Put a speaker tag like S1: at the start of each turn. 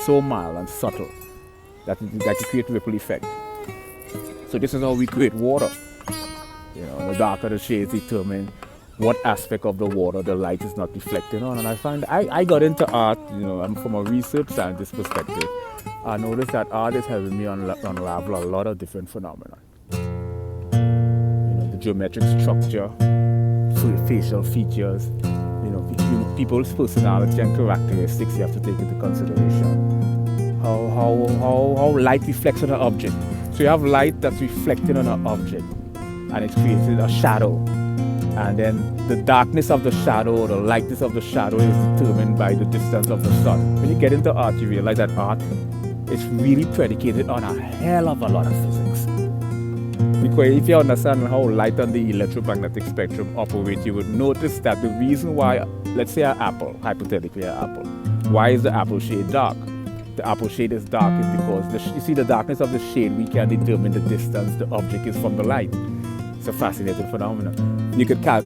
S1: so mild and subtle that it creates ripple effect. So this is how we create water. You know, the darker the shades determine what aspect of the water the light is not reflecting on. And I find I got into art, you know, and from a research scientist perspective, I noticed that art is helping me unravel a lot of different phenomena. You know, the geometric structure, facial features, you know, people's personality and characteristics you have to take into consideration. How light reflects on an object. So you have light that's reflecting on an object, and it's created a shadow. And then the darkness of the shadow or the lightness of the shadow is determined by the distance of the sun. When you get into art, you realize that art is really predicated on a hell of a lot of physics. Because if you understand how light and the electromagnetic spectrum operate, you would notice that the reason why, let's say an apple, hypothetically an apple, why is the apple shade dark? The apple shade is dark is because you see the darkness of the shade, we can determine the distance the object is from the light. It's a fascinating phenomenon. You could calculate